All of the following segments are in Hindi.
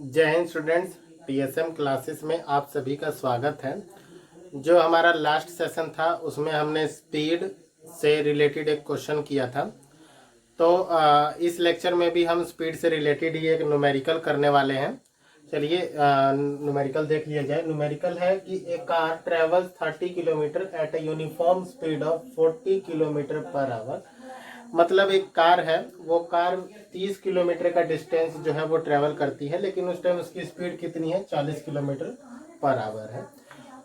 जय हिंद स्टूडेंट्स। टीएसएम क्लासेस में आप सभी का स्वागत है। जो हमारा लास्ट सेशन था उसमें हमने स्पीड से रिलेटेड एक क्वेश्चन किया था। तो इस लेक्चर में भी हम स्पीड से रिलेटेड ही एक न्यूमेरिकल करने वाले हैं। चलिए न्यूमेरिकल देख लिया जाए। न्यूमेरिकल है कि a car travels 30 kilometre at a uniform speed of 40 kilometre per hour. मतलब एक कार है, वो कार 30 किलोमीटर का डिस्टेंस जो है वो ट्रेवल करती है, लेकिन उस टाइम उसकी स्पीड कितनी है, 40 किलोमीटर पर आवर है।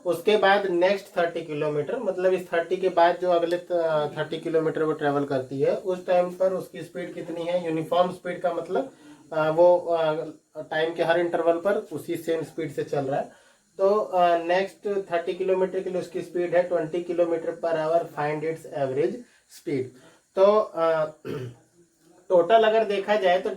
उसके बाद नेक्स्ट 30 किलोमीटर, मतलब इस 30 के बाद जो अगले 30 किलोमीटर वो ट्रेवल करती है, उस टाइम पर उसकी स्पीड कितनी है। यूनिफॉर्म स्पीड का मतलब वो टाइम के हर इंटरवल पर उसी सेम स्पीड से चल रहा है। तो नेक्स्ट 30 किलोमीटर के लिए उसकी स्पीड है 20 kilometre per our. Find its average speed. तो टोटल अगर देखा जाए तो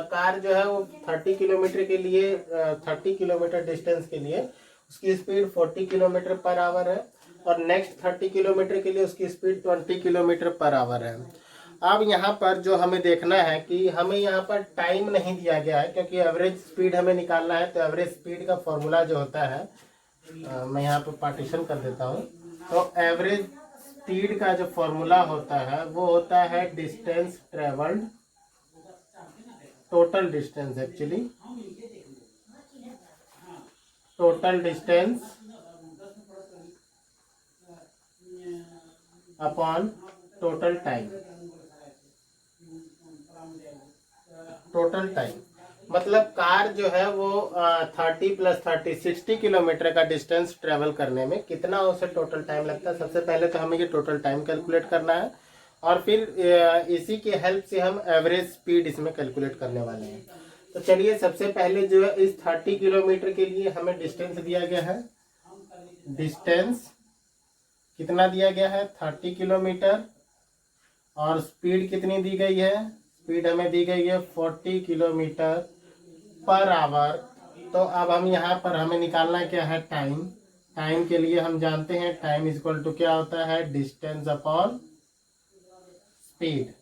कार जो है वो 30 किलोमीटर के लिए 30 किलोमीटर डिस्टेंस के लिए उसकी स्पीड 40 किलोमीटर पर आवर है, और नेक्स्ट 30 किलोमीटर के लिए उसकी स्पीड 20 किलोमीटर पर आवर है। अब यहाँ पर जो हमें देखना है कि हमें यहाँ पर टाइम नहीं दिया गया है, क्योंकि एवरेज स्पीड हमें निकालना है। तो एवरेज स्पीड का फॉर्मूला जो होता है, मैं यहाँ पर पार्टीशन कर देता हूँ। तो एवरेज स्पीड का जो फॉर्मूला होता है वो होता है distance travelled, total distance, actually total distance upon total time. Total time मतलब कार जो है वो 30 + 30 60 किलोमीटर का डिस्टेंस ट्रेवल करने में कितना उसे टोटल टाइम लगता है। सबसे पहले तो हमें ये टोटल टाइम कैलकुलेट करना है, और फिर इसी की हेल्प से हम एवरेज स्पीड इसमें कैलकुलेट करने वाले हैं। तो चलिए सबसे पहले जो है इस 30 किलोमीटर के लिए हमें डिस्टेंस दिया गया है। डिस्टेंस कितना दिया गया है, 30 किलोमीटर, और स्पीड कितनी दी गई है, स्पीड हमें दी गई है 40 किलोमीटर पर आवर। तो अब हम यहाँ पर हमें निकालना क्या है, टाइम। टाइम के लिए हम जानते हैं टाइम इज इक्वल टू क्या होता है, डिस्टेंस अपॉन स्पीड।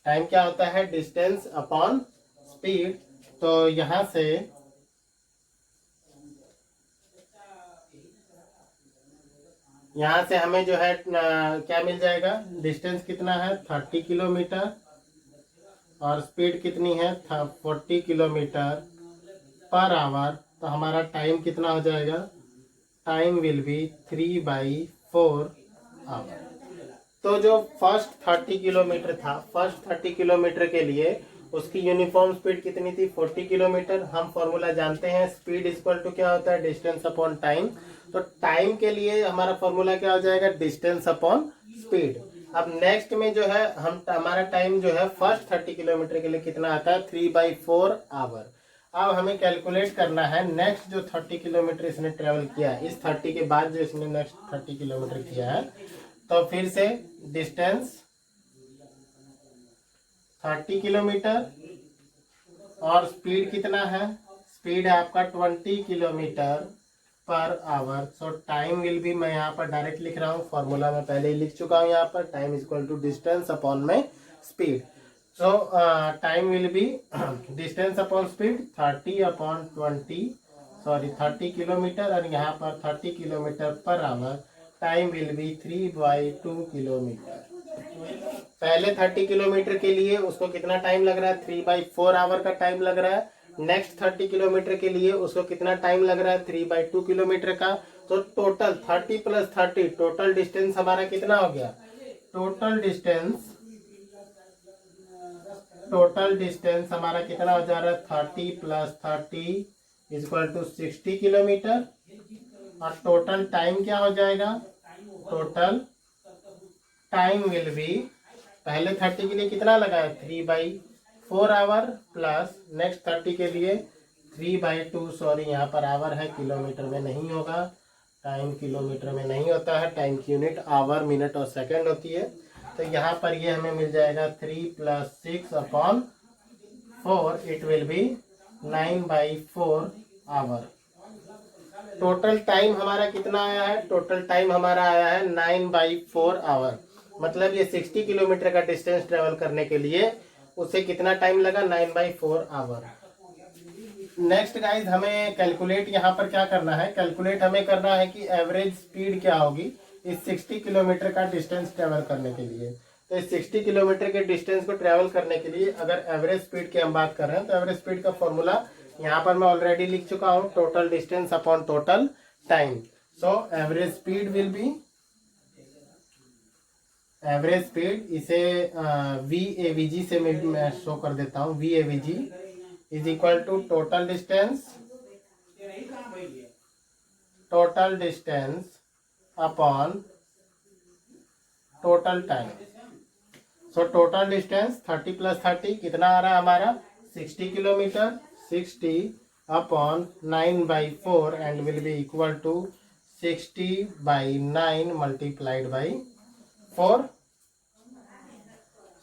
टाइम क्या होता है, डिस्टेंस अपॉन स्पीड। तो यहाँ से हमें जो है क्या मिल जाएगा, डिस्टेंस कितना है 30 किलोमीटर, और स्पीड कितनी है 40 किलोमीटर पर आवर। तो हमारा टाइम कितना हो जाएगा, टाइम विल बी 3/4 आवर। तो जो फर्स्ट 30 किलोमीटर था, फर्स्ट 30 किलोमीटर के लिए उसकी यूनिफॉर्म स्पीड कितनी थी, 40 किलोमीटर। हम फॉर्मूला जानते हैं, स्पीड इक्वल टू क्या होता है, डिस्टेंस अपॉन टाइम। तो टाइम के लिए हमारा फॉर्मूला क्या हो जाएगा, डिस्टेंस अपॉन स्पीड। अब नेक्स्ट में जो है हमारा टाइम जो है फर्स्ट 30 किलोमीटर के लिए कितना आता है, 3/4 आवर। अब हमें कैलकुलेट करना है नेक्स्ट जो 30 किलोमीटर इसने ट्रेवल किया है, इस 30 के बाद जो इसने नेक्स्ट 30 किलोमीटर किया है। तो फिर से डिस्टेंस 30 किलोमीटर, और स्पीड कितना है, स्पीड है आपका 20 kilometre per our. So time will B, मैं यहाँ पर डायरेक्ट लिख रहा हूँ, फॉर्मूला मैं पहले ही लिख चुका हूँ यहाँ पर, time is equal to distance upon में speed. So time will be distance upon speed 30 kilometre, और यहाँ पर 30 kilometre per hour. Time will be 3/2 kilometre. पहले 30 किलोमीटर के लिए उसको कितना टाइम लग रहा है, 3/4 आवर का टाइम लग रहा है। नेक्स्ट 30 किलोमीटर के लिए उसको कितना टाइम लग रहा है, 3/2 किलोमीटर का। तो टोटल 30 + 30 टोटल डिस्टेंस हमारा कितना हो गया, टोटल डिस्टेंस हमारा कितना हो जा रहा है, 30 + 30 = 60 किलोमीटर। और टोटल टाइम क्या हो जाएगा, टोटल टाइम विल बी, पहले 30 के लिए कितना लगा है, 3/4 आवर, प्लस नेक्स्ट 30 के लिए 3/2, सॉरी यहाँ पर आवर है, किलोमीटर में नहीं होगा, टाइम किलोमीटर में नहीं होता है, टाइम की यूनिट आवर, मिनट और सेकंड होती है। तो यहाँ पर ये हमें मिल जाएगा 3 + 6/4, it will be 9/4 hour. Total time हमारा कितना आया है, टोटल टाइम हमारा आया है 9/4 आवर। मतलब ये 60 किलोमीटर का डिस्टेंस ट्रेवल करने के लिए उसे कितना टाइम लगा, 9/4 आवर। नेक्स्ट गाइज हमें कैलकुलेट यहाँ पर क्या करना है, कैलकुलेट हमें करना है कि एवरेज स्पीड क्या होगी इस 60 किलोमीटर का डिस्टेंस ट्रेवल करने के लिए। तो इस 60 किलोमीटर के डिस्टेंस को ट्रेवल करने के लिए अगर एवरेज स्पीड की हम बात कर रहे हैं तो एवरेज स्पीड का फॉर्मूला यहाँ पर मैं ऑलरेडी लिख चुका हूँ, total distance upon total time. So average speed will be, average speed इसे VAVG से मैं शो कर देता हूँ, VAVG is equal to total distance upon total time. So total distance 30 + 30 कितना आ रहा है हमारा 60 kilometre, 60 upon 9/4 and will be equal to 60/9 multiplied by 4।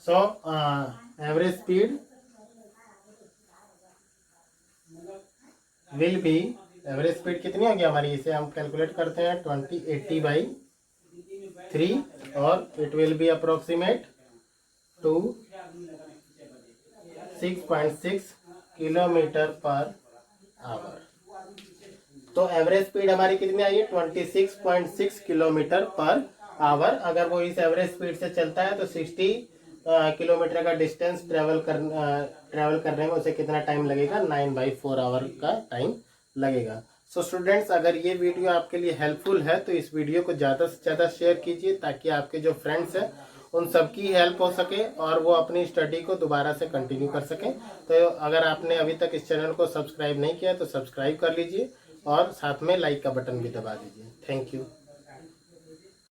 So average speed will be, average speed कितनी होगी हमारी, इसे हम कैलकुलेट करते हैं 2080/3 और it will be approximate to 6.6 kilometre per hour. तो एवरेज स्पीड हमारी कितनी आई है 26.6 किलोमीटर पर आवर। अगर वो इस एवरेज स्पीड से चलता है तो 60 किलोमीटर का डिस्टेंस ट्रेवल करने में उसे कितना टाइम लगेगा, 9/4 आवर का टाइम लगेगा। सो स्टूडेंट्स, अगर ये वीडियो आपके लिए हेल्पफुल है तो इस वीडियो को ज़्यादा से ज़्यादा शेयर कीजिए ताकि आपके जो फ्रेंड्स हैं उन सबकी हेल्प हो सके और वो अपनी स्टडी को दोबारा से कंटिन्यू कर सकें। तो अगर आपने अभी तक इस चैनल को सब्सक्राइब नहीं किया तो सब्सक्राइब कर लीजिए और साथ में लाइक का बटन भी दबा दीजिए। Thank you.